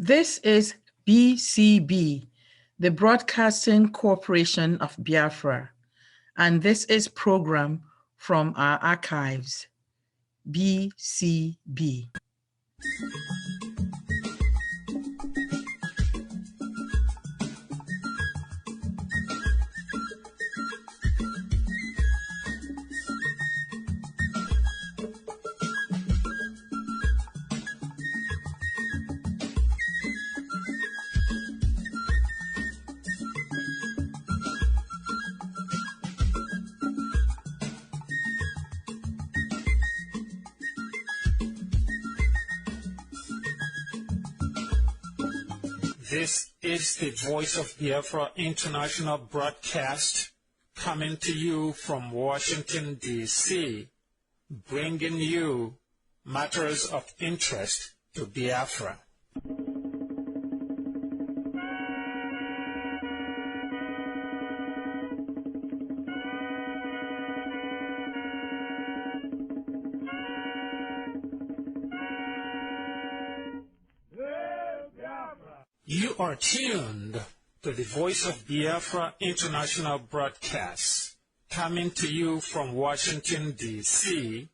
This is BCB, the Broadcasting Corporation of Biafra, and this is program from our archives, BCB. This is the Voice of Biafra International Broadcast coming to you from Washington, D.C., bringing you matters of interest to Biafra. You are tuned to the Voice of Biafra International Broadcast, coming to you from Washington, D.C.,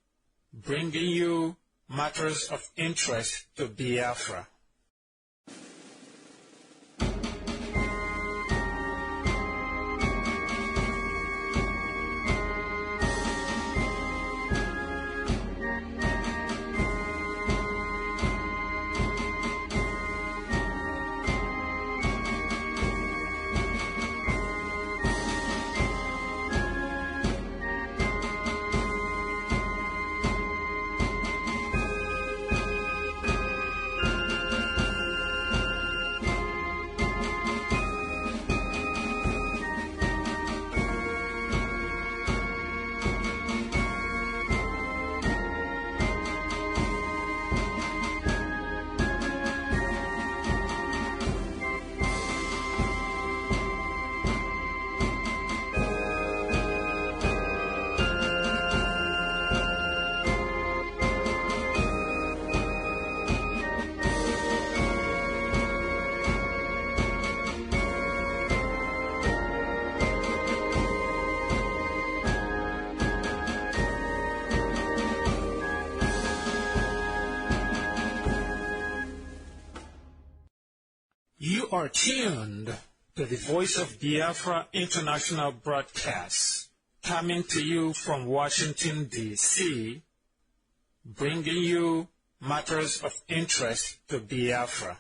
bringing you matters of interest to Biafra. You are tuned to the Voice of Biafra International Broadcast, coming to you from Washington, D.C., bringing you matters of interest to Biafra.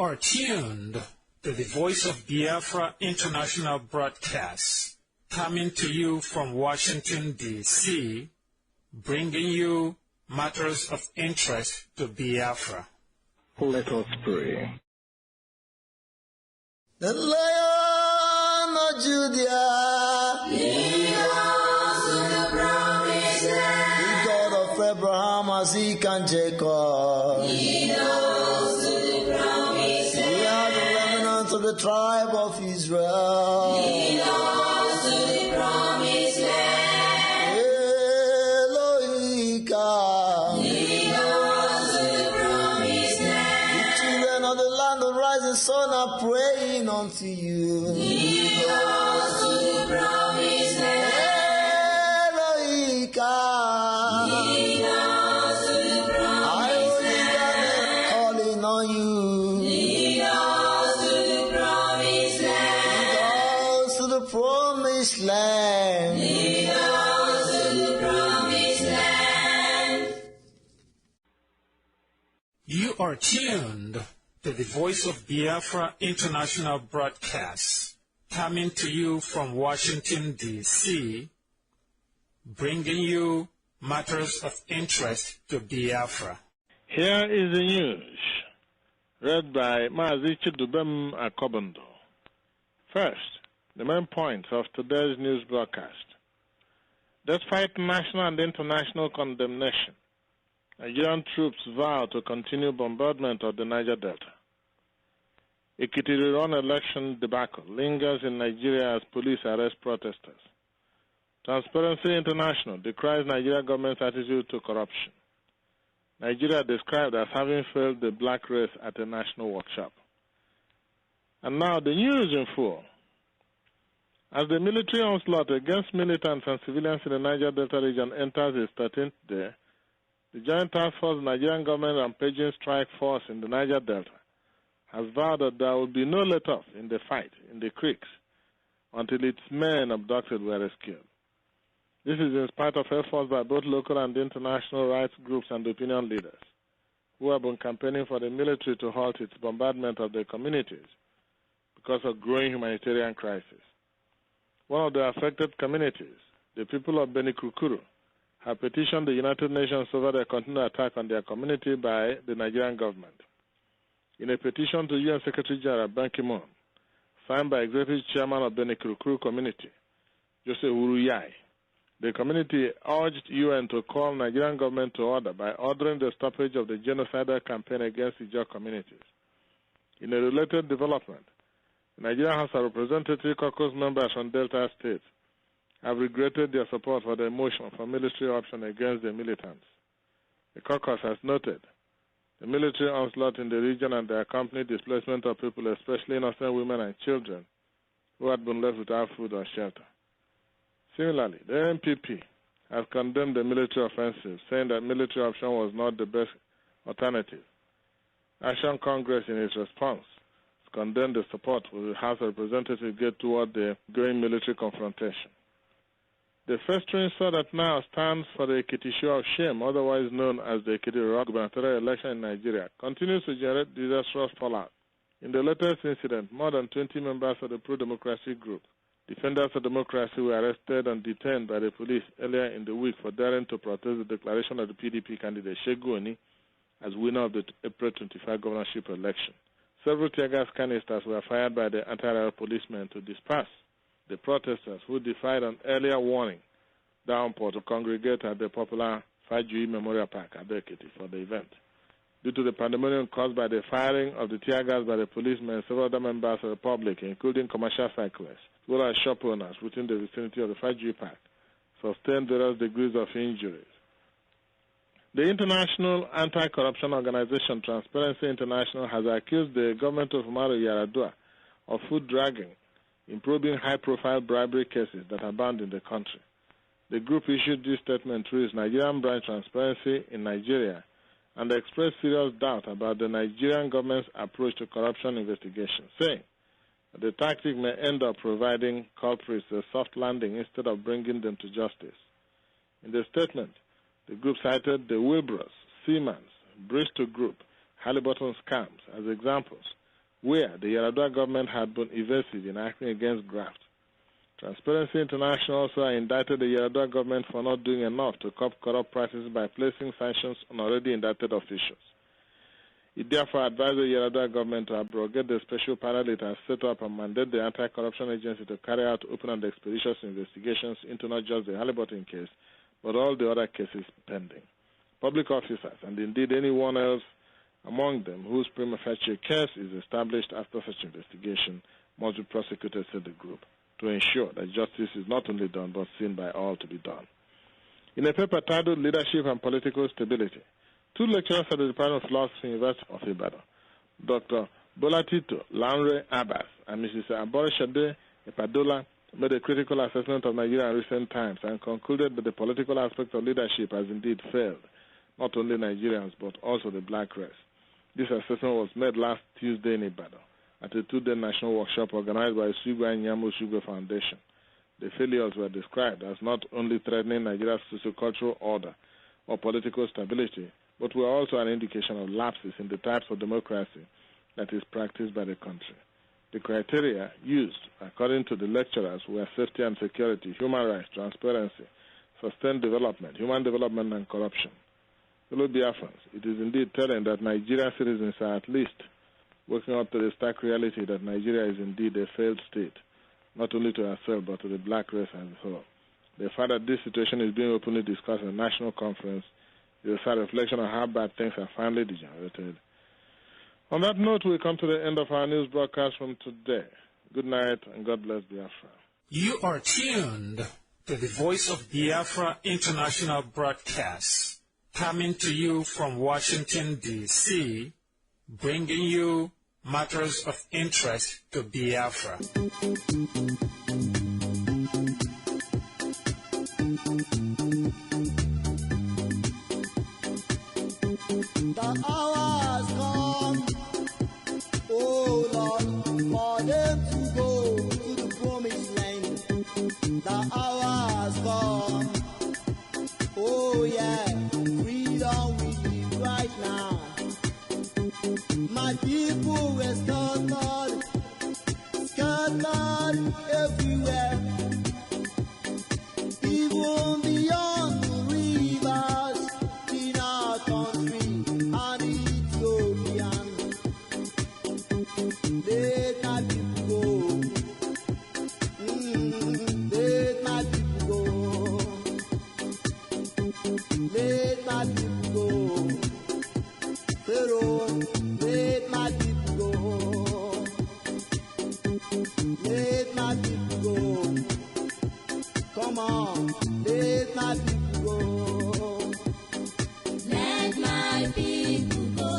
are tuned to the Voice of Biafra International Broadcast, coming to you from Washington, D.C., bringing you matters of interest to Biafra. Let us pray. The Lion of Judah, lead us to the promised land. The God of Abraham, Isaac, and Jacob, lead us to the promised land. We are the remnants of the tribe of Israel, lead us to the promised land. Elohika, lead us to the promised land. The children of the land of rising sun are praying unto you. Lead us to the promised land. Elohika, lead us to the promised land. Calling on you. Lead us to the promised land. Lead us to the promised land. Lead us to the promised land. You are tuned to the Voice of Biafra International Broadcast, coming to you from Washington, D.C., bringing you matters of interest to Biafra. Here is the news, read by Mazi Chidubem Akobondo. First, the main points of today's news broadcast. Despite national and international condemnation, Nigerian troops vow to continue bombardment of the Niger Delta. Ekiti-Rurun election debacle lingers in Nigeria as police arrest protesters. Transparency International decries Nigeria government's attitude to corruption. Nigeria described as having failed the black race at a national workshop. And now the news in full. As the military onslaught against militants and civilians in the Niger Delta region enters its 13th day, the Joint Task Force Nigerian Government Rampaging Strike Force in the Niger Delta has vowed that there will be no let-off in the fight in the creeks until its men abducted were rescued. This is in spite of efforts by both local and international rights groups and opinion leaders who have been campaigning for the military to halt its bombardment of their communities because of growing humanitarian crisis. One of the affected communities, the people of Benikrukuru, have petitioned the United Nations over the continued attack on their community by the Nigerian government. In a petition to UN Secretary General Ban Ki-moon, signed by Executive Chairman of Benikrukuru Community, Jose Uruyai, the community urged UN to call Nigerian government to order by ordering the stoppage of the genocidal campaign against Ijaw communities. In a related development, the Nigerian House of Representatives caucus members from Delta State have regretted their support for the motion for military option against the militants. The caucus has noted the military onslaught in the region and the accompanied displacement of people, especially innocent women and children, who had been left without food or shelter. Similarly, the NPP has condemned the military offensive, saying that military option was not the best alternative. Action Congress, in its response, has condemned the support the House of Representatives gave toward the growing military confrontation. The festering saw that now stands for the Ekiti Show of Shame, otherwise known as the Ekiti-Rurun gubernatorial election in Nigeria, continues to generate disastrous fallout. In the latest incident, more than 20 members of the pro-democracy group, Defenders of Democracy, were arrested and detained by the police earlier in the week for daring to protest the declaration of the PDP candidate Shegu Oni as winner of the April 25 governorship election. Several tear gas canisters were fired by the anti-riot policemen to disperse the protesters who defied an earlier warning downpour to congregate at the popular Fajui Memorial Park at Ekiti for the event. Due to the pandemonium caused by the firing of the tear gas by the policemen, several other members of the public, including commercial cyclists, as well as shop owners within the vicinity of the Fajui Park, sustained various degrees of injuries. The international anti-corruption organization Transparency International has accused the government of Umaru Yar'Adua of foot dragging in probing high-profile bribery cases that abound in the country. The group issued this statement through its Nigerian branch Transparency in Nigeria and expressed serious doubt about the Nigerian government's approach to corruption investigation, saying that the tactic may end up providing culprits a soft landing instead of bringing them to justice. In the statement, the group cited the Wilbros, Siemens, Bristol Group, Halliburton scams as examples where the Yar'Adua government had been evasive in acting against graft. Transparency International also indicted the Yar'Adua government for not doing enough to curb corrupt practices by placing sanctions on already indicted officials. It therefore advised the Yar'Adua government to abrogate the special panel it has set up and mandate the Anti-Corruption Agency to carry out open and expeditious investigations into not just the Halliburton case, but all the other cases pending. Public officers, and indeed anyone else among them whose prima facie case is established after such investigation, must be prosecuted, said the group, to ensure that justice is not only done but seen by all to be done. In a paper titled Leadership and Political Stability, two lecturers at the Department of Philosophy, University of Ibadan, Dr. Bolatito Lanre Abbas and Mrs. Aborishade Epadola, made a critical assessment of Nigeria in recent times and concluded that the political aspect of leadership has indeed failed, not only Nigerians but also the black race. This assessment was made last Tuesday in Ibadan at a two-day national workshop organized by Sugwa Nyamu Sugwa Foundation. The failures were described as not only threatening Nigeria's socio-cultural order or political stability, but were also an indication of lapses in the types of democracy that is practiced by the country. The criteria used, according to the lecturers, were safety and security, human rights, transparency, sustained development, human development, and corruption. Fellow Biafrans, it is indeed telling that Nigerian citizens are at least waking up to the stark reality that Nigeria is indeed a failed state, not only to ourselves but to the black race as a whole. The fact that this situation is being openly discussed in a national conference is a sad reflection on how bad things have finally degenerated. On that note, we come to the end of our news broadcast from today. Good night and God bless Biafra. You are tuned to the Voice of Biafra International Broadcast, coming to you from Washington, D.C., bringing you matters of interest to Biafra. The hour has come, oh Lord, for them to go to the promised land. The hour has come, oh yeah, freedom we live right now. My people were scattered everywhere, even beyond the rivers in our country and Ethiopia. Let my people go. Let my people go. Let my people go. Pharaoh, let my people go. Let my people go. Come on, let my people go. Let my people go.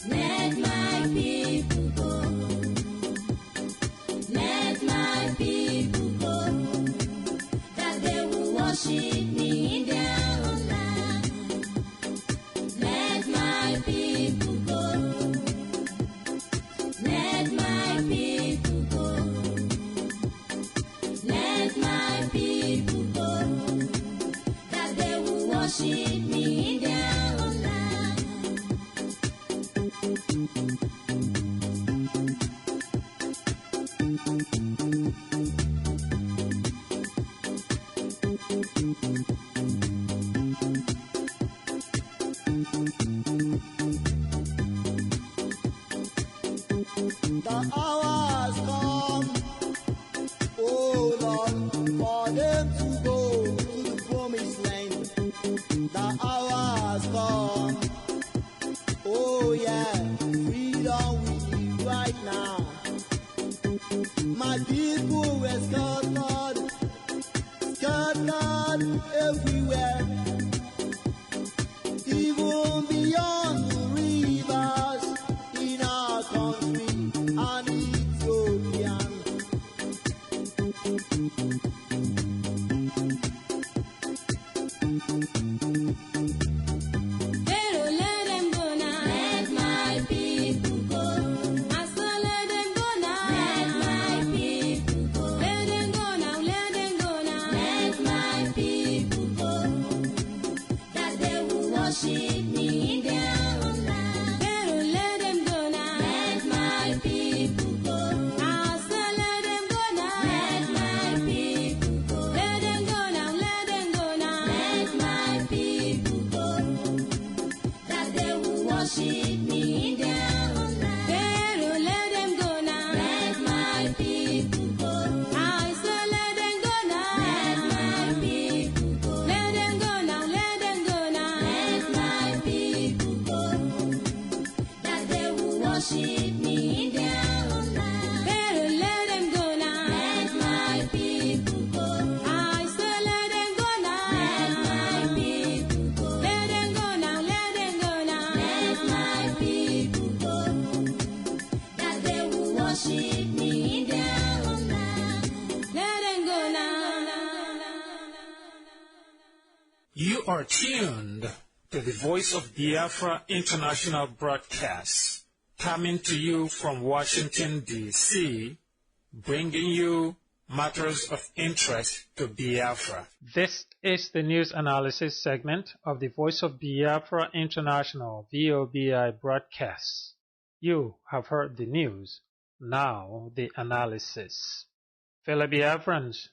Let my people go. Let my people go. That they will worship me in their own land. Let my people go. Let my people go. Let my people go. That they will worship me in their own land. The hour has come, oh Lord, for them to go to the promised land. The hour has come, oh yeah, freedom we live right now. My people were scattered everywhere, even beyond the rivers in our country and Ethiopia. Pharaoh, let them go now. Let my people go. Master, let them go now. Let my people worship me in their homeland. Let them go now. You are tuned to the Voice of Biafra International Broadcast, coming to you from Washington, D.C., bringing you matters of interest to Biafra. This is the news analysis segment of the Voice of Biafra International VOBI broadcast. You have heard the news, now the analysis. Fellow Biafrans,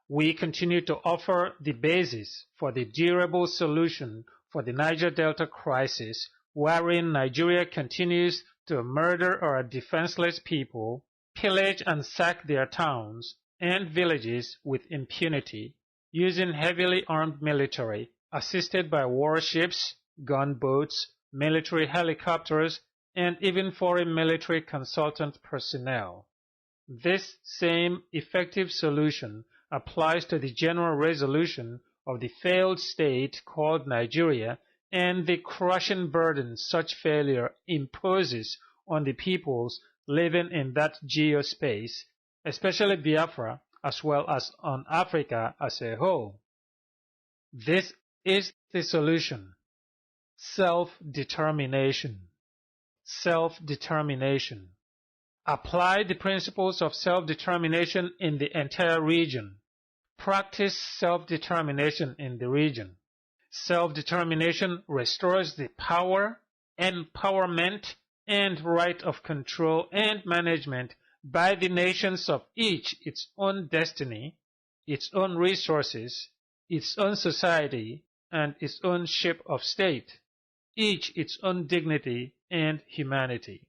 we continue to offer the basis for the durable solution for the Niger Delta crisis, wherein Nigeria continues to murder our defenseless people, pillage and sack their towns and villages with impunity, using heavily armed military, assisted by warships, gunboats, military helicopters, and even foreign military consultant personnel. This same effective solution applies to the general resolution of the failed state called Nigeria and the crushing burden such failure imposes on the peoples living in that geospace, especially Biafra, as well as on Africa as a whole. This is the solution: self-determination. Self-determination. Apply the principles of self-determination in the entire region. Practice self-determination in the region. Self-determination restores the power, empowerment, and right of control and management by the nations of each its own destiny, its own resources, its own society, and its own ship of state, each its own dignity and humanity.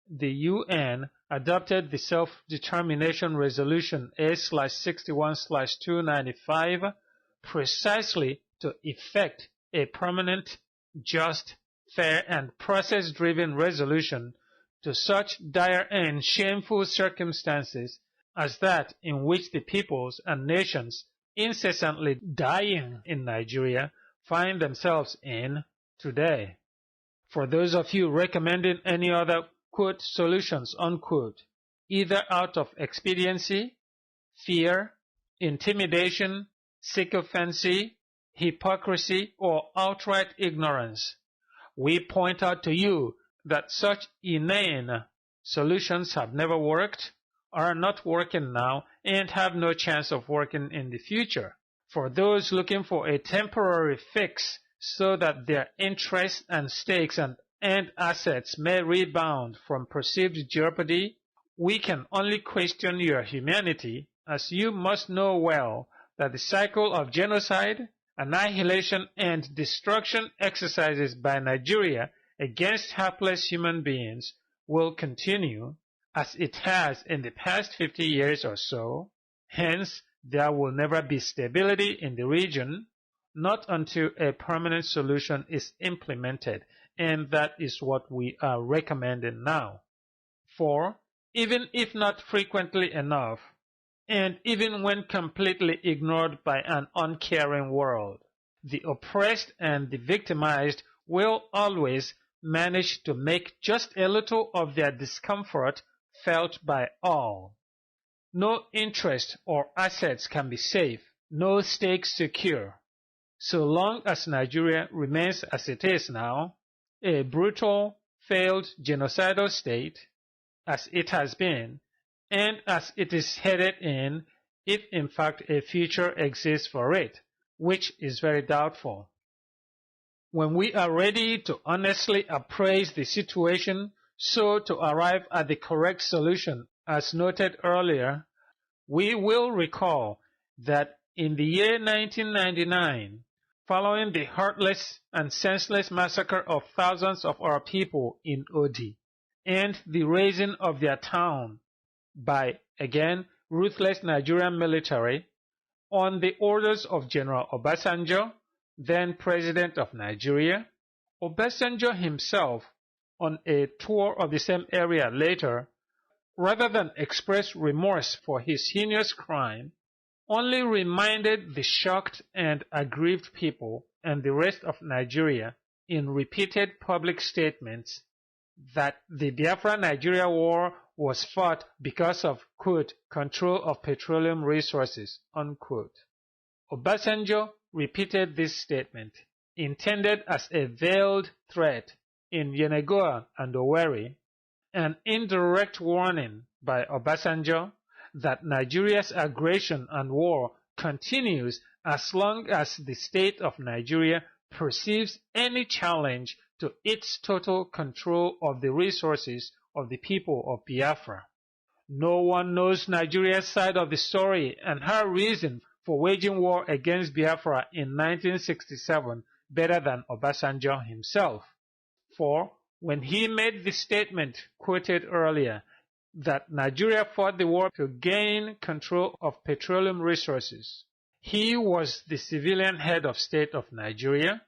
The UN adopted the Self-Determination Resolution A/61/295 precisely to effect a permanent, just, fair, and process-driven resolution to such dire and shameful circumstances as that in which the peoples and nations incessantly dying in Nigeria find themselves in today. For those of you recommending any other, quote, solutions, unquote, either out of expediency, fear, intimidation, sycophancy, hypocrisy, or outright ignorance, we point out to you that such inane solutions have never worked, are not working now, and have no chance of working in the future. For those looking for a temporary fix so that their interests and stakes and assets may rebound from perceived jeopardy, we can only question your humanity, as you must know well that the cycle of genocide, annihilation, and destruction exercises by Nigeria against helpless human beings will continue as it has in the past 50 years or so. Hence, there will never be stability in the region, not until a permanent solution is implemented, and that is what we are recommending now. For, even if not frequently enough, and even when completely ignored by an uncaring world, the oppressed and the victimized will always manage to make just a little of their discomfort felt by all. No interest or assets can be safe, no stakes secure, so long as Nigeria remains as it is now, a brutal, failed genocidal state, as it has been, and as it is headed in, if in fact a future exists for it, which is very doubtful. When we are ready to honestly appraise the situation so to arrive at the correct solution, as noted earlier, we will recall that in the year 1999, following the heartless and senseless massacre of thousands of our people in Odi, and the razing of their town by, again, ruthless Nigerian military, on the orders of General Obasanjo, then President of Nigeria, Obasanjo himself, on a tour of the same area later, rather than express remorse for his heinous crime, only reminded the shocked and aggrieved people and the rest of Nigeria in repeated public statements that the Biafra-Nigeria War was fought because of, quote, control of petroleum resources, unquote. Obasanjo repeated this statement, intended as a veiled threat in Yenagoa and Owerri, an indirect warning by Obasanjo that Nigeria's aggression and war continues as long as the state of Nigeria perceives any challenge to its total control of the resources of the people of Biafra. No one knows Nigeria's side of the story and her reason for waging war against Biafra in 1967 better than Obasanjo himself. For when he made the statement quoted earlier that Nigeria fought the war to gain control of petroleum resources, he was the civilian head of state of Nigeria,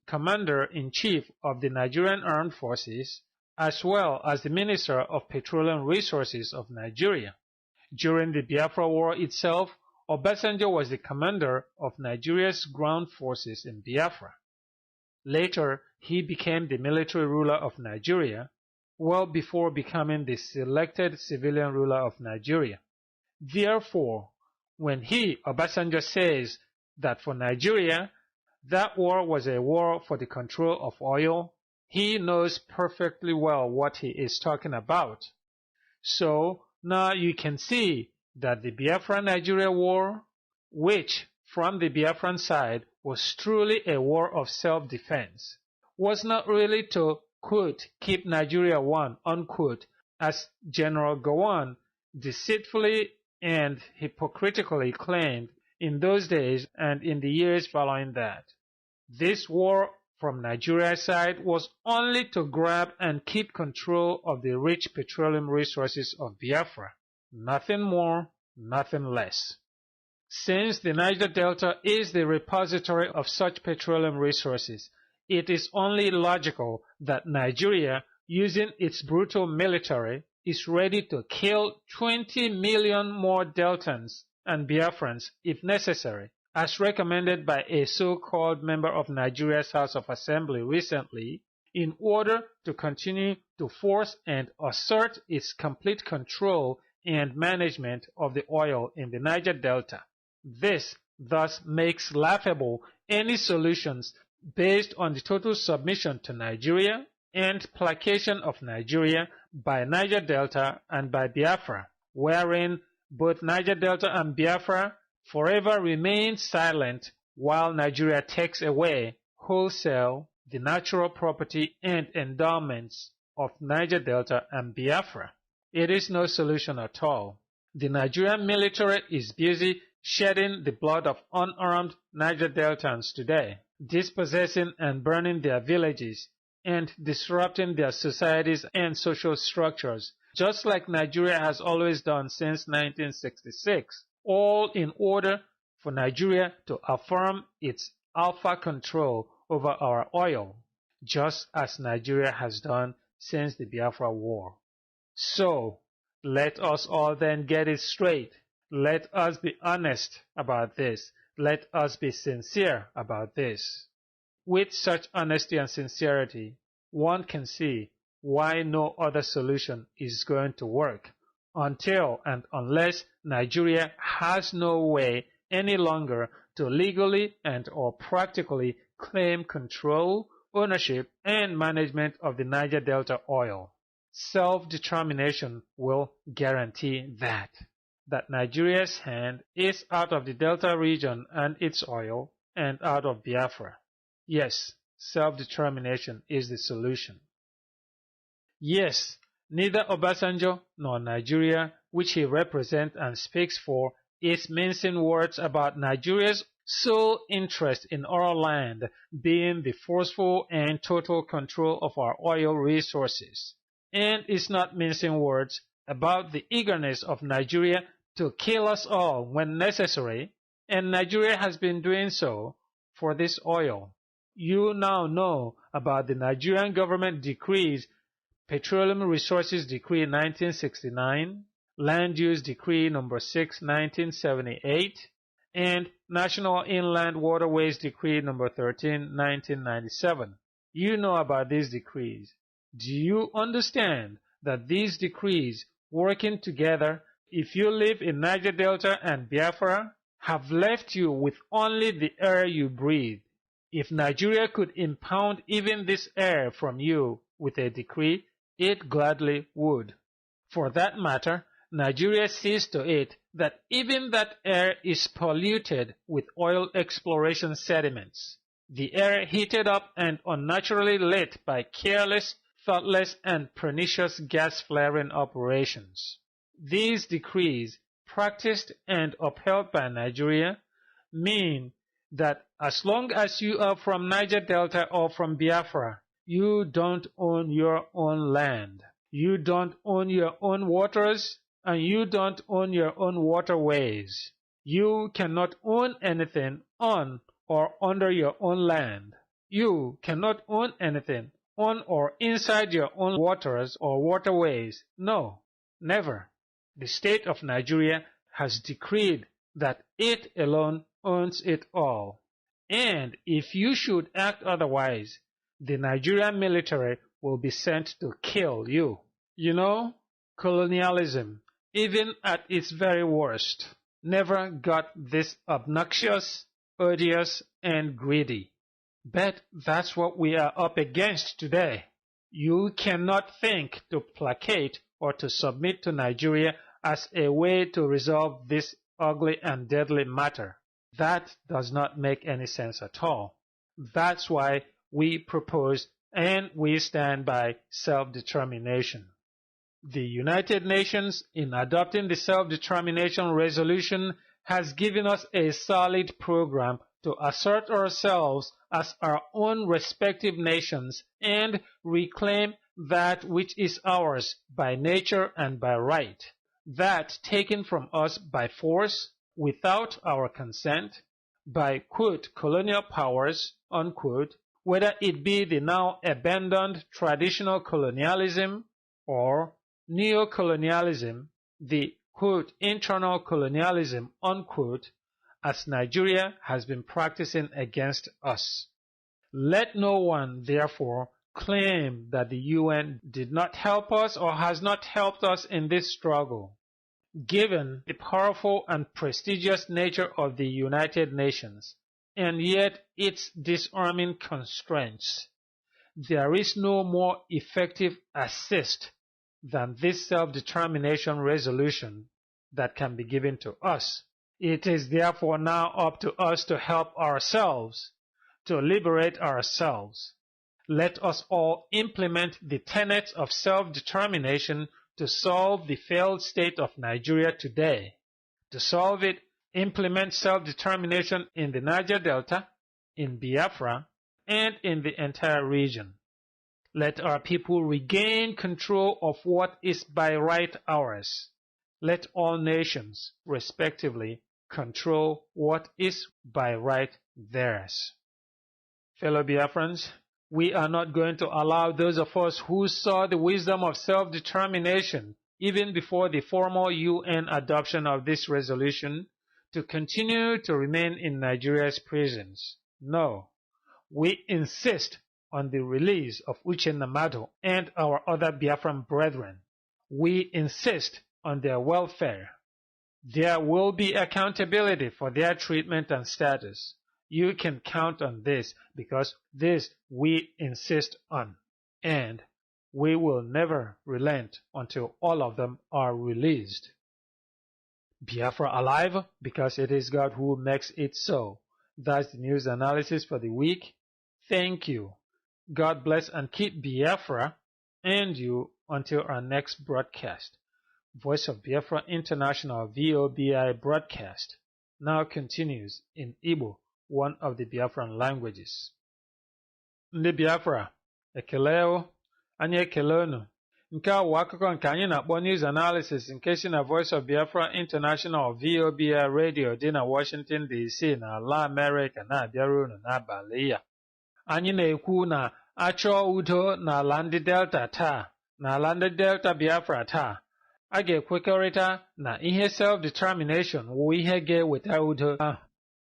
commander-in-chief of the Nigerian Armed Forces, as well as the Minister of Petroleum Resources of Nigeria. During the Biafra War itself, Obasanjo was the commander of Nigeria's ground forces in Biafra. Later, he became the military ruler of Nigeria, well before becoming the selected civilian ruler of Nigeria. Therefore, when Obasanjo, says that for Nigeria, that war was a war for the control of oil, he knows perfectly well what he is talking about. So, now you can see that the Biafra-Nigeria war, which from the Biafran side was truly a war of self-defense, was not really to, quote, keep Nigeria one, unquote, as General Gowon deceitfully and hypocritically claimed in those days and in the years following that. This war from Nigeria's side was only to grab and keep control of the rich petroleum resources of Biafra. Nothing more, nothing less. Since the Niger Delta is the repository of such petroleum resources, it is only logical that Nigeria, using its brutal military, is ready to kill 20 million more Deltans and Biafrans if necessary, as recommended by a so-called member of Nigeria's House of Assembly recently, in order to continue to force and assert its complete control and management of the oil in the Niger Delta. This thus makes laughable any solutions based on the total submission to Nigeria and placation of Nigeria by Niger Delta and by Biafra, wherein both Niger Delta and Biafra forever remain silent while Nigeria takes away wholesale the natural property and endowments of Niger Delta and Biafra. It is no solution at all. The Nigerian military is busy shedding the blood of unarmed Niger Deltans today, dispossessing and burning their villages, and disrupting their societies and social structures, just like Nigeria has always done since 1966, all in order for Nigeria to affirm its alpha control over our oil, just as Nigeria has done since the Biafra War. So, let us all then get it straight. Let us be honest about this. Let us be sincere about this. With such honesty and sincerity, one can see why no other solution is going to work until and unless Nigeria has no way any longer to legally and or practically claim control, ownership, and management of the Niger Delta oil. Self-determination will guarantee that Nigeria's hand is out of the Delta region and its oil and out of Biafra. Yes, self-determination is the solution. Yes, neither Obasanjo nor Nigeria, which he represents and speaks for, is mincing words about Nigeria's sole interest in our land being the forceful and total control of our oil resources, and is not mincing words about the eagerness of Nigeria to kill us all when necessary, and Nigeria has been doing so for this oil. You now know about the Nigerian government decrees, Petroleum Resources Decree 1969, Land Use Decree number 6, 1978, and National Inland Waterways Decree number 13, 1997. You know about these decrees. Do you understand that these decrees working together, if you live in Niger Delta and Biafra, have left you with only the air you breathe. If Nigeria could impound even this air from you with a decree, it gladly would. For that matter, Nigeria sees to it that even that air is polluted with oil exploration sediments, the air heated up and unnaturally lit by careless, thoughtless, and pernicious gas flaring operations. These decrees, practiced and upheld by Nigeria, mean that as long as you are from Niger Delta or from Biafra, you don't own your own land. You don't own your own waters, and you don't own your own waterways. You cannot own anything on or under your own land. You cannot own anything on or inside your own waters or waterways. No, never. The state of Nigeria has decreed that it alone owns it all. And if you should act otherwise, the Nigerian military will be sent to kill you. You know, colonialism, even at its very worst, never got this obnoxious, odious, and greedy. But that's what we are up against today. You cannot think to placate or to submit to Nigeria as a way to resolve this ugly and deadly matter. That does not make any sense at all. That's why we propose and we stand by self-determination. The United Nations, in adopting the Self-Determination Resolution, has given us a solid program to assert ourselves as our own respective nations and reclaim that which is ours by nature and by right, that taken from us by force, without our consent, by, quote, colonial powers, unquote, whether it be the now abandoned traditional colonialism or neocolonialism, the, quote, internal colonialism, unquote, as Nigeria has been practicing against us. Let no one, therefore, claim that the UN did not help us or has not helped us in this struggle. Given the powerful and prestigious nature of the United Nations, and yet its disarming constraints, there is no more effective assist than this self-determination resolution that can be given to us. It is therefore now up to us to help ourselves, to liberate ourselves. Let us all implement the tenets of self-determination to solve the failed state of Nigeria today. To solve it, implement self-determination in the Niger Delta, in Biafra, and in the entire region. Let our people regain control of what is by right ours. Let all nations, respectively, control what is by right theirs. Fellow Biafrans, we are not going to allow those of us who saw the wisdom of self-determination even before the formal UN adoption of this resolution to continue to remain in Nigeria's prisons. No, we insist on the release of Uche Namato and our other Biafran brethren. We insist on their welfare. There will be accountability for their treatment and status. You can count on this because this we insist on, and we will never relent until all of them are released. Biafra alive because it is God who makes it so. That's the news analysis for the week. Thank you. God bless and keep Biafra and you until our next broadcast. Voice of Biafra International VOBI broadcast now continues in Igbo, one of the Biafran languages. Ndị Biafra, ekeleo, anyị ekele unu. Nke a bụ akụkọ nke anyị na-akpọ News Analysis nke si na Voice of Biafra International VOBI Radio dị na Washington DC na ala America na-abịara unu n'abalị ya. Anyị na-ekwu na achọọ udo n'ala ndị Delta taa, n'ala ndị Delta Biafra taa. A ga-ekwekọrịta na ihe self-determination wụ ihe ga-eweta udo ahụ.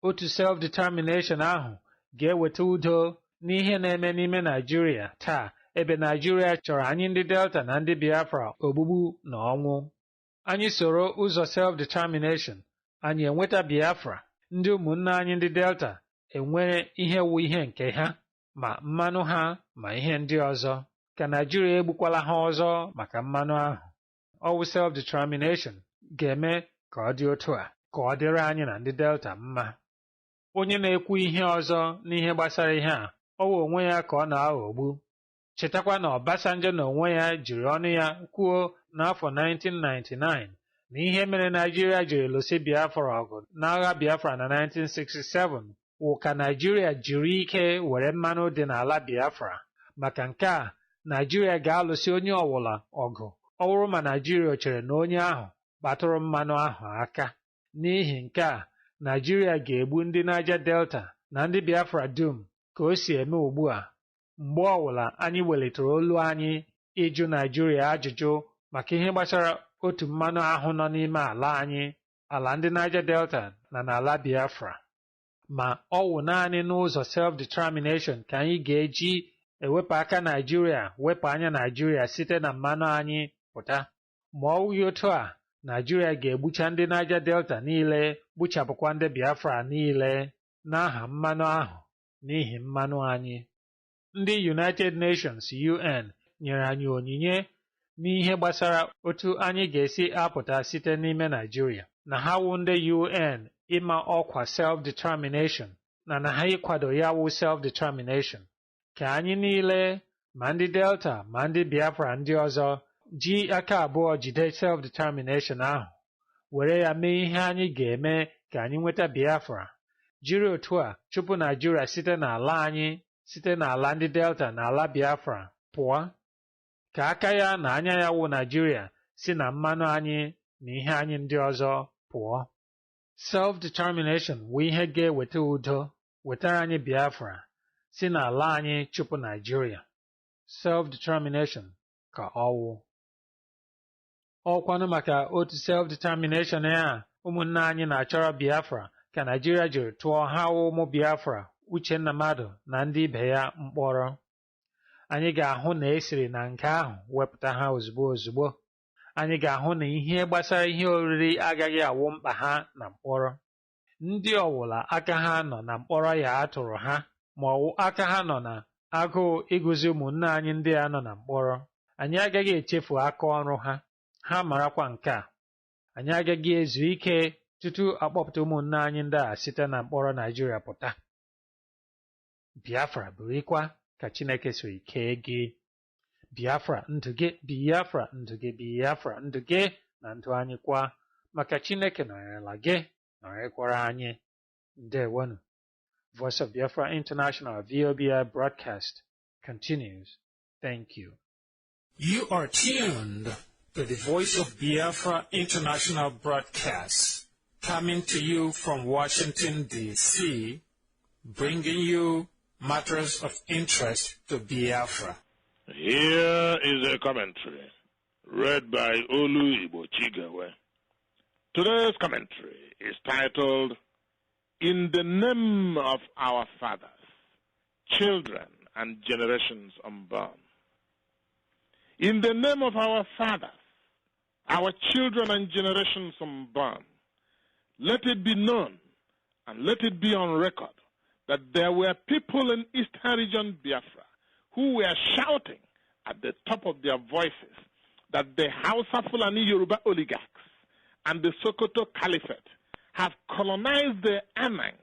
Otu self-determination ahụ ga-eweta udo n'ihe na-eme n'ime Nigeria taa ebe Nigeria chọrọ anyị ndị Delta na ndị Biafra ogbugbu na ọnwụ. Anyị soro ụzọ self-determination, anyị enweta Biafra. Ndị ụmụnne anyị ndị Delta enwere ihe wu ihe nke ha, ma mmanụ ha ma ihe ndị ọzọ. Ka Nigeria egbukwala ha ọzọ maka mmanụ ahụ. Ọwụ self-determination ga-eme ka ọ dị otu a, ka ọ dịrị anyị na ndị Delta mma. Onye na-ekwu ihe ọzọ n'ihe gbasara ihe a, ọwụ onwe ya ka ọ na-aghọgbu. Chetakwa na Obasanjo na onwe ya jiri ọnụ ya kwuo n'afọ 1999 na ihe mere Nigeria jiri lụsị Biafra ọgụ n'agha Biafra na 1967 wụ ka Nigeria jiri ike were mmanụ dị n'ala Biafra. Maka nke a, Nigeria ga-alụsị onye ọwụla ọgụ ọ bụrụ ma Nigeria chere na onye ahụ gbatụrụ mmanụ ahụ aka. N'ihi nke a, Nigeria ga-egbu ndị Niger Delta na ndị Biafra dum ka o si eme ugbu a. Mgbe ọbụla anyị welitere olu anyị ịjụ Nigeria ajụjụ maka ihe gbasara otu mmanụ ahụ nọ n'ime ala anyị, ala ndị Niger Delta na n'ala Biafra. Ma ọ wụ naanị n'ụzọ self-determination ka anyị ga-eji ewepụ aka Nigeria, wepụ anya Nigeria site na mmanụ anyị pụta. Ma ọ wụghị otu a, Nigeria ga-egbucha ndị Niger Delta niile, gbuchapụkwa ndị Biafra niile n'aha mmanụ ahụ, n'ihi mmanụ anyị. Ndị United Nations UN nyere anyị onyinye n'ihe gbasara otu anyị ga-esi apụta site n'ime Nigeria, na ha wụ ndị UN ịma ọkwa self-determination na ha ịkwado ya wụ self-determination. Ka anyị niile, ma ndị Delta ma ndị Biafra ndị ọzọ, ji aka abụọ jide self-determination ahụ, were ya mee ihe anyị ga-eme ka anyị nweta Biafra, jiri otu a chụpụ Nigeria site n'ala anyị, site n'ala ndị Delta na ala Biafra pụọ. Ka aka ya na anya ya wụ Nigeria si na mmanụ anyị na ihe anyị ndị ọzọ pụọ. Self-determination wụ ihe ga-eweta udo, wetara anyị Biafra, si n'ala anyị chụpụ Nigeria. Self-determination ka ọwụ. Ọkwanụ maka otu self-determination ya ụmụnne anyị na-achọrọ Biafra ka Nigeria jiri tụọ ha ụmụ Biafra Uchenna Mmadụ na ndị ibe ya mkpọrọ. Anyị ga-ahụ na esiri na nke ahụ wepụta ha ozugbo ozugbo. Anyị ga-ahụ na ihe gbasara ihe oriri agaghị awụ mkpa ha na mkpọrọ. Ndị ọwụla aka ha nọ na mkpọrọ ya atụrụ ha, ma ọwụ aka ha nọ na agụụ ịgụzi ụmụnne anyị ndị a nọ na mkpọrọ. Anyị agaghị echefu aka ọrụ ha, ha marakwa nke a. Anyị agaghị ezu ike tutu akpọpụta ụmụnne anyị ndị a site na mkpọrọ Nigeria pụta. Biafra birikwa ka Chineke siri kee gị. Biafra ndụ gị, Biafra ndụ gị, Biafra ndụ gị na ndụ anyị kwa, maka Chineke nọnyerela gị, nọnyekwara anyị. Ndewonu. Voice of Biafra International VOBI broadcast continues. Thank you. You are tuned to the Voice of Biafra International broadcast, coming to you from Washington, D.C., bringing you matters of interest to Biafra. Here is a commentary read by Olu Igbo Chigawe. Today's commentary is titled, In the Name of Our Fathers, Children and Generations Unborn. In the name of our fathers, our children and generations unborn, let it be known and let it be on record that there were people in Eastern Region Biafra who were shouting at the top of their voices that the Hausa Fulani Yoruba oligarchs and the Sokoto Caliphate have colonized the Anang,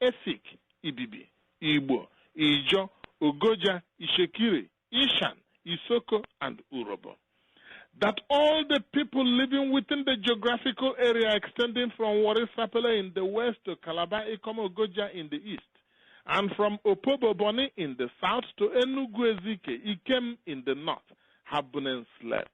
Esik, Ibibi, Igbo, Ijo, Ogoja, Ishekiri, Ishan, Isoko, and Urobo. That all the people living within the geographical area extending from Warri Sapele in the west to Calabar, Ikomo, Ogoja in the east, and from Opobo Boni in the south to Enugu Ezike, Ikem in the north, have been enslaved.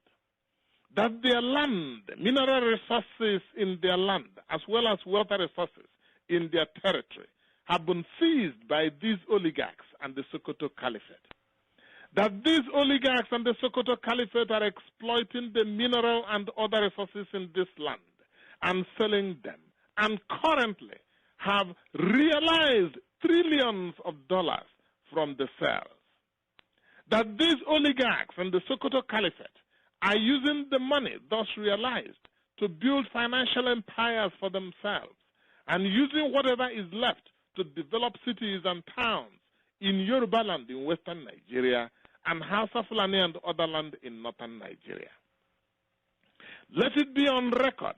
That their land, mineral resources in their land, as well as water resources in their territory, have been seized by these oligarchs and the Sokoto Caliphate. That these oligarchs and the Sokoto Caliphate are exploiting the mineral and other resources in this land and selling them, and currently have realized trillions of dollars from the sales. that these oligarchs and the Sokoto Caliphate are using the money thus realized to build financial empires for themselves and using whatever is left to develop cities and towns in Yoruba land in western Nigeria and Hausa Fulani and other land in northern Nigeria. Let it be on record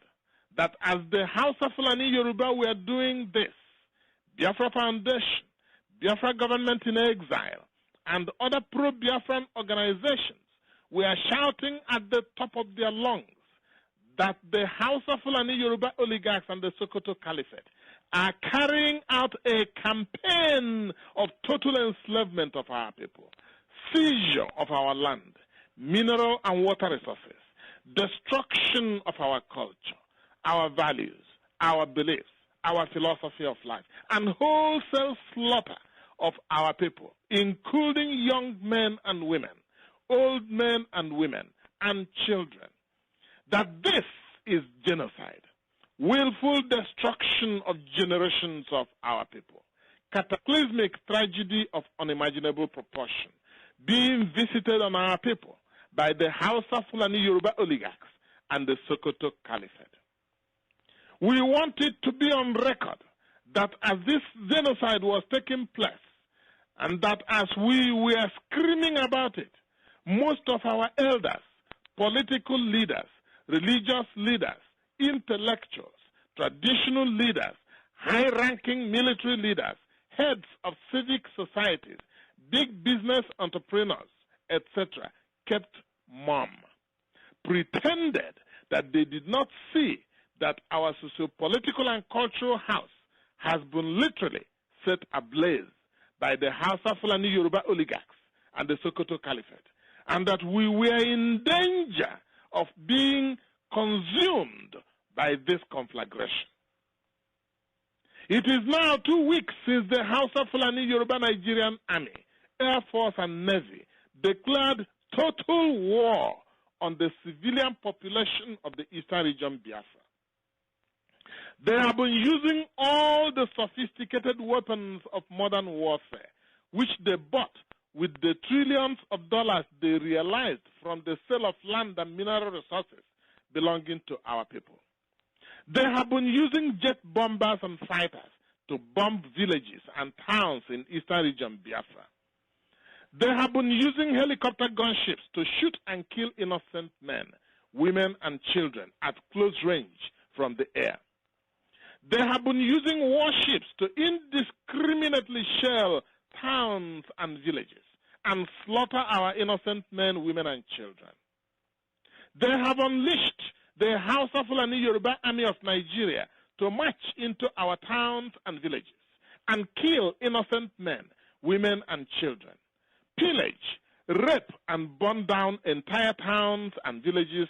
that as the Hausa Fulani Yoruba were doing this, Biafra Foundation, Biafra Government in Exile, and other pro-Biafran organizations were shouting at the top of their lungs that the Hausa Fulani Yoruba oligarchs and the Sokoto Caliphate are carrying out a campaign of total enslavement of our people, seizure of our land, mineral and water resources, destruction of our culture, our values, our beliefs, our philosophy of life, and wholesale slaughter of our people, including young men and women, old men and women, and children. That this is genocide, willful destruction of generations of our people, cataclysmic tragedy of unimaginable proportion, being visited on our people by the Hausa Fulani Yoruba oligarchs and the Sokoto Caliphate. We want it to be on record that as this genocide was taking place, and that as we were screaming about it, most of our elders, political leaders, religious leaders, intellectuals, traditional leaders, high-ranking military leaders, heads of civic societies, big business entrepreneurs, etc., kept mum, pretended that they did not see that our socio-political and cultural house has been literally set ablaze by the Hausa Fulani Yoruba oligarchs and the Sokoto Caliphate, and that we were in danger of being consumed by this conflagration. It is now 2 weeks since the Hausa Fulani Yoruba Nigerian Army, Air Force and Navy declared total war on the civilian population of the Eastern Region Biafra. They have been using all the sophisticated weapons of modern warfare, which they bought with the trillions of dollars they realized from the sale of land and mineral resources belonging to our people. They have been using jet bombers and fighters to bomb villages and towns in Eastern Region Biafra. They have been using helicopter gunships to shoot and kill innocent men, women, and children at close range from the air. They have been using warships to indiscriminately shell towns and villages and slaughter our innocent men, women, and children. They have unleashed the Hausa Fulani Yoruba Army of Nigeria to march into our towns and villages and kill innocent men, women, and children, pillage, rape, and burn down entire towns and villages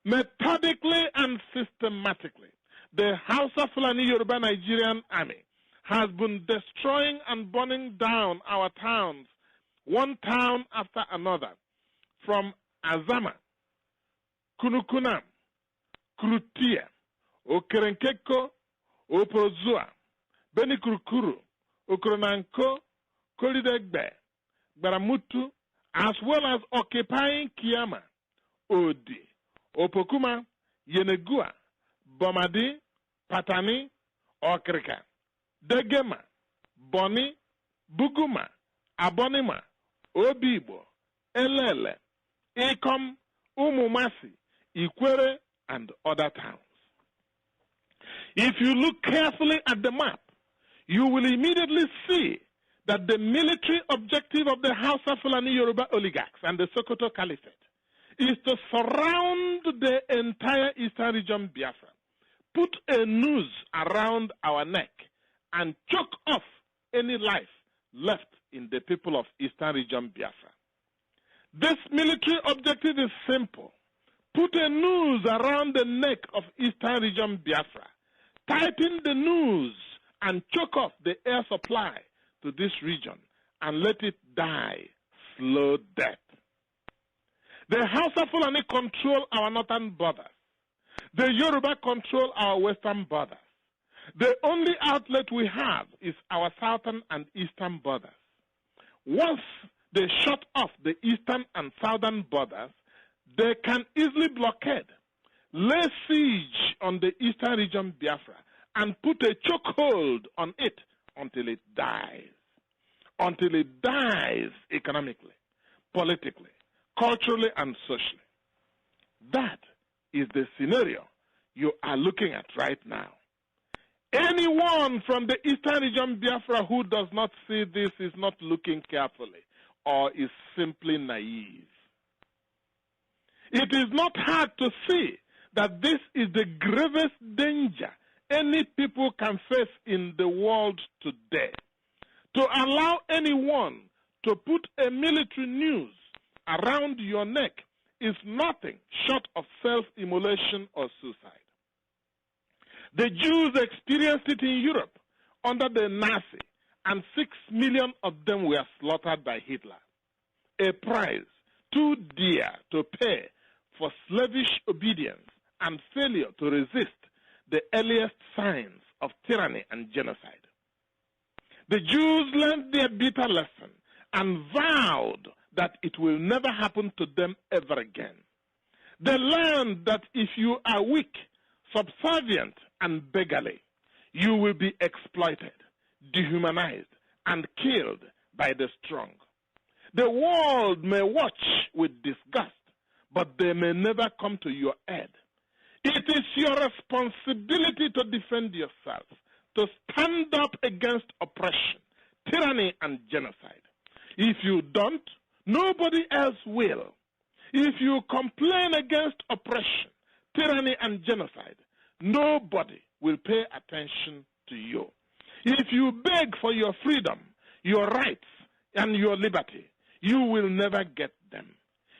methodically and systematically. The Hausa Fulani Yoruba Nigerian Army has been destroying and burning down our towns, one town after another, from Azama, Kunukunam, Krutia, Okerenkeko, Oprozua, Benikurukuru, Okronanko, Kolidegbe, Baramutu, as well as occupying Kiama, Odi, Opokuma, Yenegua, Bomadi, Patani, Okrika, Degema, Boni, Buguma, Abonima, Obibo, Elele, Ikom, Umumasi, Ikwere, and other towns. If you look carefully at the map, you will immediately see that the military objective of the Hausa Fulani Yoruba oligarchs and the Sokoto Caliphate is to surround the entire Eastern Region Biafra, put a noose around our neck, and choke off any life left in the people of Eastern Region Biafra. This military objective is simple. Put a noose around the neck of Eastern Region Biafra, tighten the noose, and choke off the air supply to this region, and let it die slow death. The Hausa Fulani control our northern borders. The Yoruba control our western borders. The only outlet we have is our southern and eastern borders. Once they shut off the eastern and southern borders, they can easily blockade, lay siege on the eastern region Biafra, and put a chokehold on it until it dies. Until it dies economically, politically, culturally, and socially. That is the scenario you are looking at right now. Anyone from the eastern region Biafra who does not see this is not looking carefully or is simply naive. It is not hard to see that this is the gravest danger any people can face in the world today. To allow anyone to put a military noose around your neck is nothing short of self-immolation or suicide. The Jews experienced it in Europe under the Nazi, and 6 million of them were slaughtered by Hitler. A price too dear to pay for slavish obedience and failure to resist the earliest signs of tyranny and genocide. The Jews learned their bitter lesson and vowed that it will never happen to them ever again. They learned that if you are weak, subservient, and beggarly, you will be exploited, dehumanized, and killed by the strong. The world may watch with disgust, but they may never come to your aid. It is your responsibility to defend yourself, to stand up against oppression, tyranny, and genocide. If you don't, nobody else will. If you complain against oppression, tyranny, and genocide, nobody will pay attention to you. If you beg for your freedom, your rights, and your liberty, you will never get them.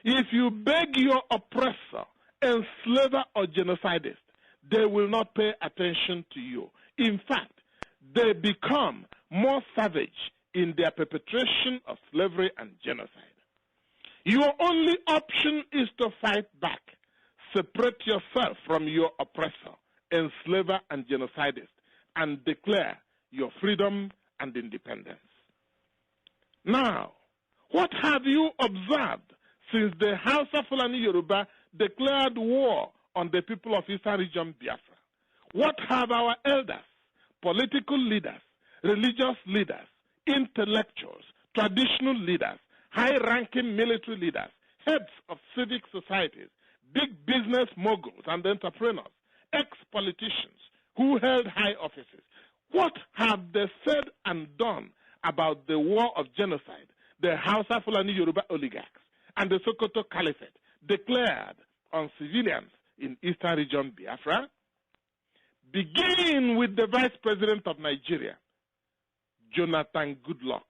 If you beg your oppressor, enslaver, or genocidist, they will not pay attention to you. In fact, they become more savage in their perpetration of slavery and genocide. Your only option is to fight back. Separate yourself from your oppressor, enslaver, and genocidist, and declare your freedom and independence. Now, what have you observed since the House of Fulani Yoruba declared war on the people of Eastern Region Biafra? What have our elders, political leaders, religious leaders, intellectuals, traditional leaders, high-ranking military leaders, heads of civic societies, big business moguls and entrepreneurs, ex-politicians who held high offices, what have they said and done about the war of genocide the Hausa Fulani Yoruba oligarchs and the Sokoto Caliphate declared on civilians in Eastern Region Biafra? Begin with the Vice President of Nigeria, Jonathan Goodluck,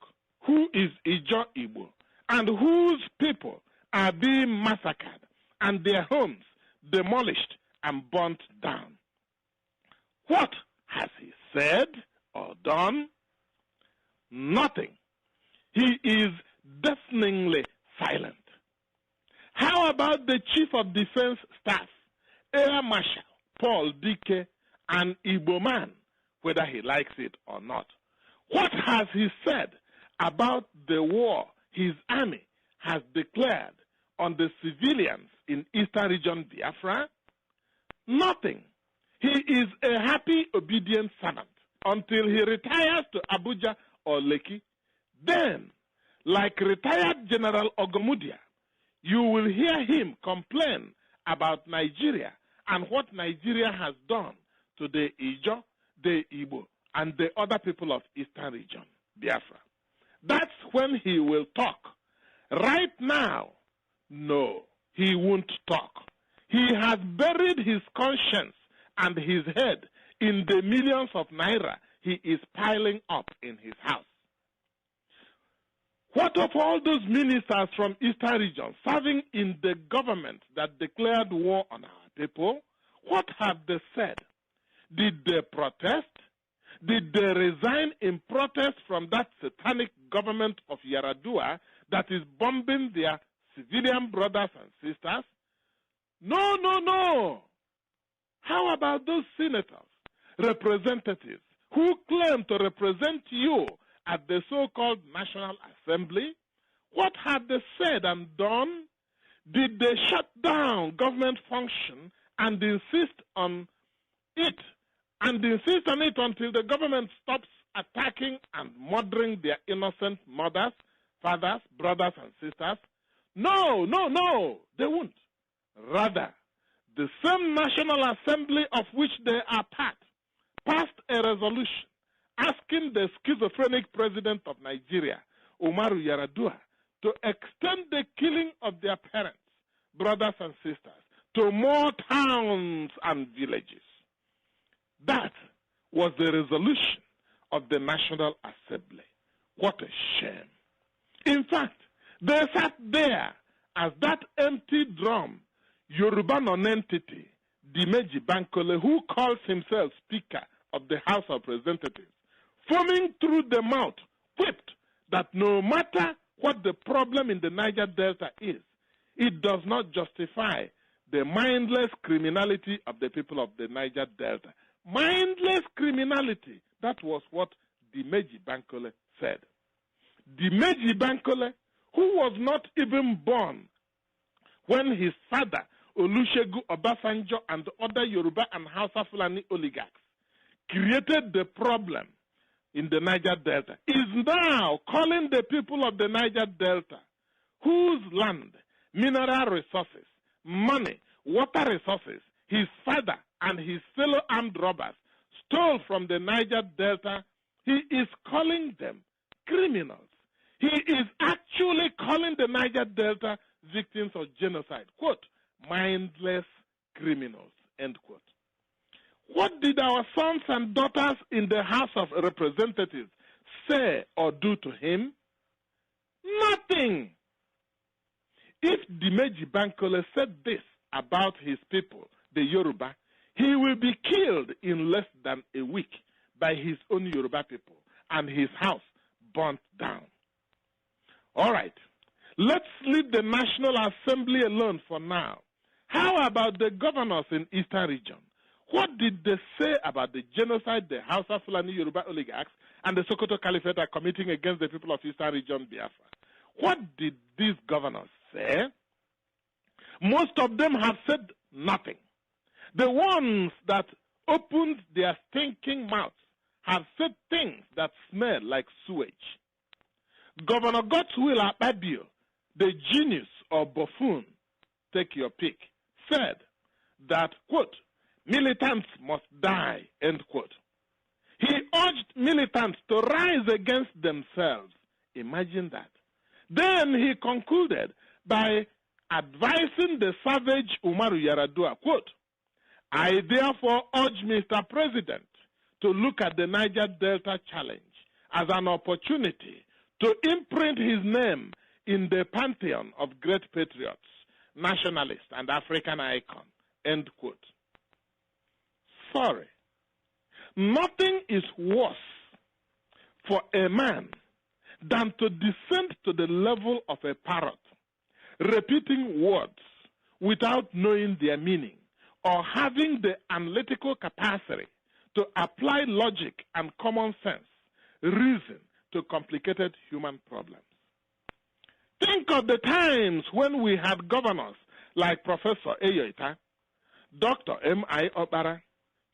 who is Ijo Igbo, and whose people are being massacred and their homes demolished and burnt down. What has he said or done? Nothing. He is deafeningly silent. How about the Chief of Defense Staff, Air Marshal Paul Dike, an Igbo man, whether he likes it or not? What has he said about the war his army has declared on the civilians in Eastern Region Biafra? Nothing. He is a happy, obedient servant until he retires to Abuja or Lekki. Then, like retired General Ogomudia, you will hear him complain about Nigeria and what Nigeria has done to the Ijo, the Igbo, and the other people of Eastern Region, Biafra. That's when he will talk. Right now, no, he won't talk. He has buried his conscience and his head in the millions of naira he is piling up in his house. What of all those ministers from Eastern Region serving in the government that declared war on our people? What have they said? Did they protest? Did they resign in protest from that satanic government of Yaradua that is bombing their civilian brothers and sisters? No, no, no. How about those senators, representatives who claim to represent you at the so-called National Assembly? What had they said and done? Did they shut down government function and insist on it until the government stops attacking and murdering their innocent mothers, fathers, brothers, and sisters? No, they won't. Rather, the same National Assembly of which they are part passed a resolution asking the schizophrenic president of Nigeria, Umaru Yar'Adua, to extend the killing of their parents, brothers, and sisters to more towns and villages. That was the resolution of the National Assembly. What a shame. In fact, they sat there as that empty drum, Yoruba non-entity, Dimeji Bankole, who calls himself Speaker of the House of Representatives, foaming through the mouth, quipped that no matter what the problem in the Niger Delta is, it does not justify the mindless criminality of the people of the Niger Delta. Mindless criminality, that was what Dimeji Bankole said. Dimeji Bankole, who was not even born when his father, Olusegun Obasanjo, and other Yoruba and Hausa Fulani oligarchs created the problem in the Niger Delta, is now calling the people of the Niger Delta, whose land, mineral resources, money, water resources, his father and his fellow armed robbers stole from the Niger Delta, he is calling them criminals. He is actually calling the Niger Delta victims of genocide. Quote, mindless criminals, end quote. What did our sons and daughters in the House of Representatives say or do to him? Nothing. If Dimeji Bankole said this about his people, the Yoruba, he will be killed in less than a week by his own Yoruba people and his house burnt down. All right, let's leave the National Assembly alone for now. How about the governors in Eastern Region? What did they say about the genocide the Hausa Fulani Yoruba oligarchs and the Sokoto Caliphate are committing against the people of Eastern Region Biafra? What did these governors say? Most of them have said nothing. The ones that opened their stinking mouths have said things that smell like sewage. Governor Godswill Akpabio, the genius or buffoon, take your pick, said that, quote, militants must die, end quote. He urged militants to rise against themselves. Imagine that. Then he concluded by advising the savage Umaru Yar'Adua, quote, I therefore urge Mr. President to look at the Niger Delta challenge as an opportunity to imprint his name in the pantheon of great patriots, nationalists, and African icon, end quote. Sorry. Nothing is worse for a man than to descend to the level of a parrot, repeating words without knowing their meaning or having the analytical capacity to apply logic and common sense, reason to complicated human problems. Think of the times when we had governors like Professor Eyoita, Dr. M.I. Obara,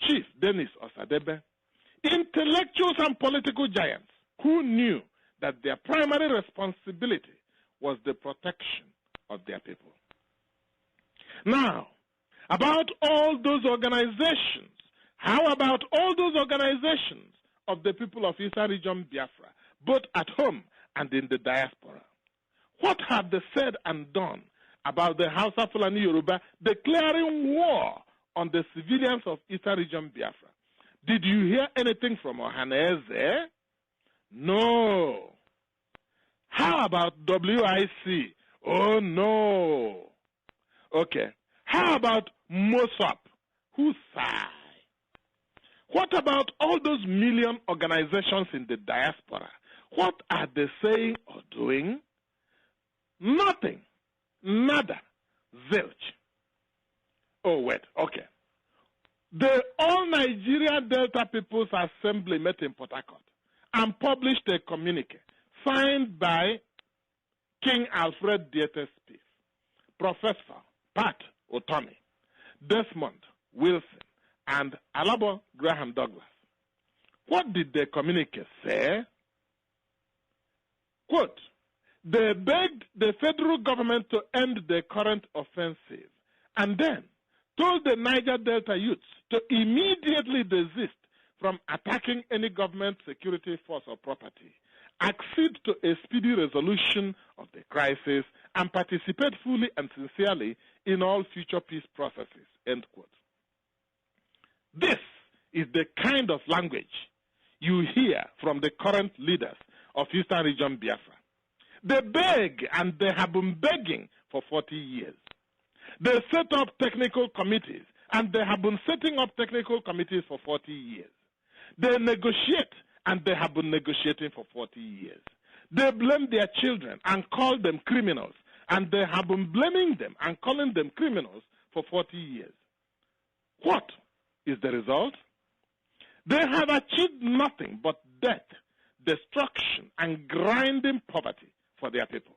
Chief Dennis Osadebe, intellectuals and political giants who knew that their primary responsibility was the protection of their people. Now, about all those organizations, how about all those organizations of the people of Eastern Region Biafra, both at home and in the diaspora? What have they said and done about the Hausa Fulani Yoruba declaring war on the civilians of Eastern Region Biafra? Did you hear anything from Ohaneze? No. How about WIC? Oh, no. Okay. How about MOSOP? Who sigh? What about all those million organizations in the diaspora? What are they saying or doing? Nothing. Nada. Zilch. Oh, wait. Okay. The All Nigeria Delta People's Assembly met in Port Harcourt and published a communique signed by King Alfred Dieter Spieth, Professor Pat Otomi, Desmond Wilson, and Alabo Graham Douglas. What did the communique say? Quote, they begged the federal government to end the current offensive and then told the Niger Delta youths to immediately desist from attacking any government security force or property, accede to a speedy resolution of the crisis, and participate fully and sincerely in all future peace processes, end quote. This is the kind of language you hear from the current leaders of Eastern Region Biafra. They beg, and they have been begging for 40 years. They set up technical committees, and they have been setting up technical committees for 40 years. They negotiate, and they have been negotiating for 40 years. They blame their children and call them criminals, and they have been blaming them and calling them criminals for 40 years. What is the result? They have achieved nothing but death, destruction, and grinding poverty for their people.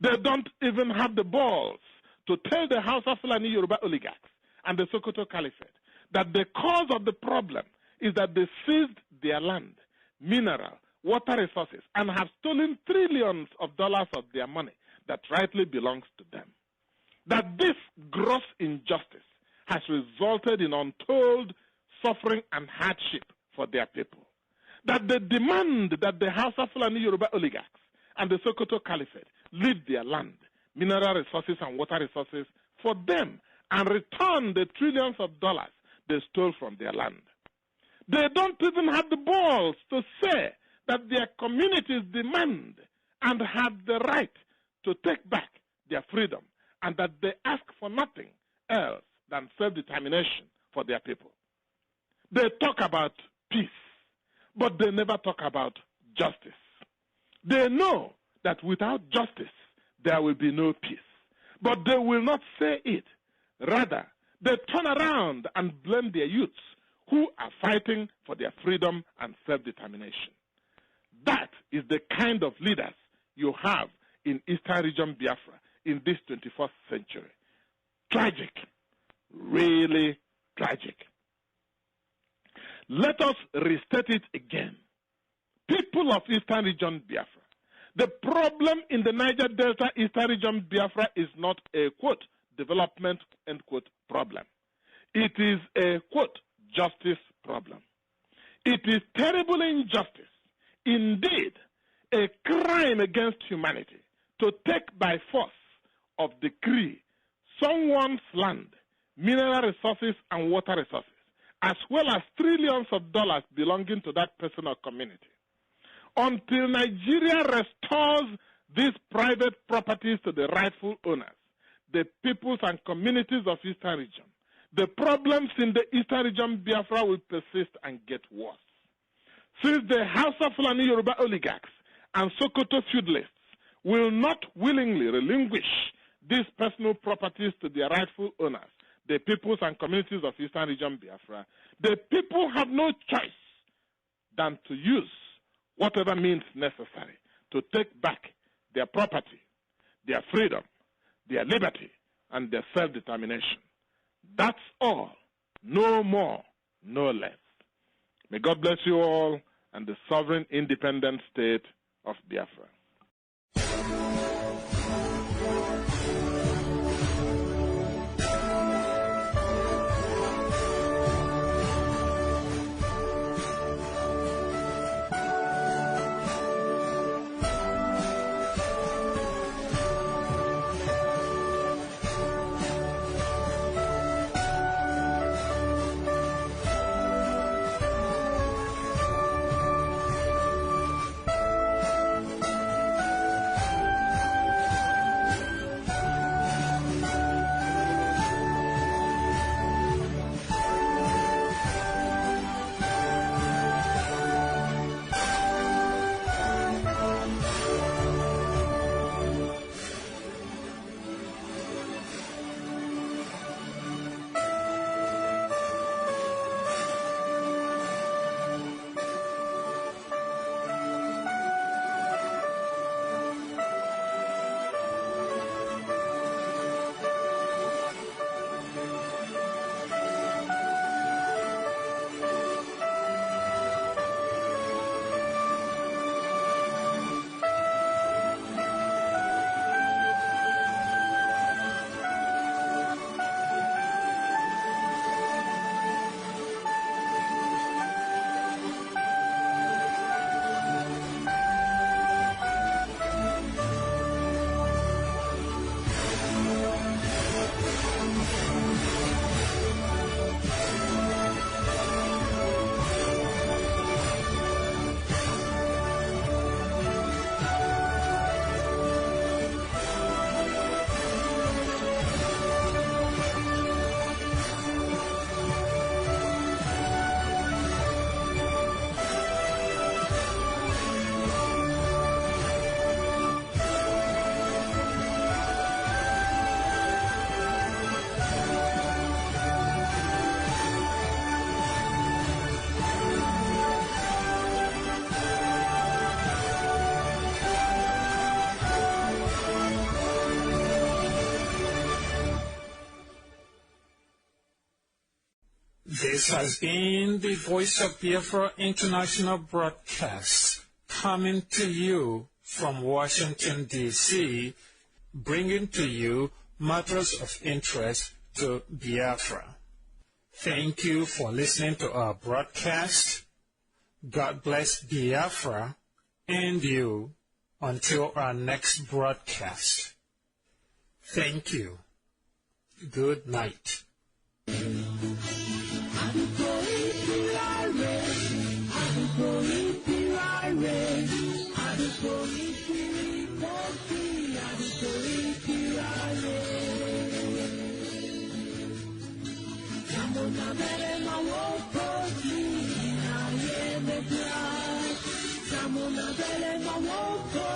They don't even have the balls to tell the House of Fulani Yoruba oligarchs and the Sokoto Caliphate that the cause of the problem is that they seized their land, mineral, water resources, and have stolen trillions of dollars of their money that rightly belongs to them. That this gross injustice has resulted in untold suffering and hardship for their people. That they demand that the House of Fulani Yoruba oligarchs and the Sokoto Caliphate leave their land, mineral resources and water resources for them and return the trillions of dollars they stole from their land. They don't even have the balls to say that their communities demand and have the right to take back their freedom and that they ask for nothing else than self-determination for their people. They talk about peace, but they never talk about justice. They know that without justice, there will be no peace, but they will not say it. Rather, they turn around and blame their youths who are fighting for their freedom and self-determination. That is the kind of leaders you have in Eastern Region Biafra in this 21st century. Tragic, really tragic. Let us restate it again. People of Eastern Region Biafra, the problem in the Niger Delta Eastern Region Biafra is not a, quote, development, end quote, problem. It is a, quote, justice problem. It is terrible injustice, indeed, a crime against humanity to take by force of decree someone's land, mineral resources and water resources, as well as trillions of dollars belonging to that person or community. Until Nigeria restores these private properties to the rightful owners, the peoples and communities of Eastern Region, the problems in the Eastern Region Biafra will persist and get worse. Since the House of Fulani Yoruba oligarchs and Sokoto feudalists will not willingly relinquish these personal properties to their rightful owners, the peoples and communities of Eastern Region Biafra, the people have no choice than to use whatever means necessary to take back their property, their freedom, their liberty, and their self-determination. That's all. No more, no less. May God bless you all and the sovereign independent state of Biafra. This has been the Voice of Biafra International Broadcast, coming to you from Washington, D.C., bringing to you matters of interest to Biafra. Thank you for listening to our broadcast. God bless Biafra and you until our next broadcast. Thank you. Good night. Come on,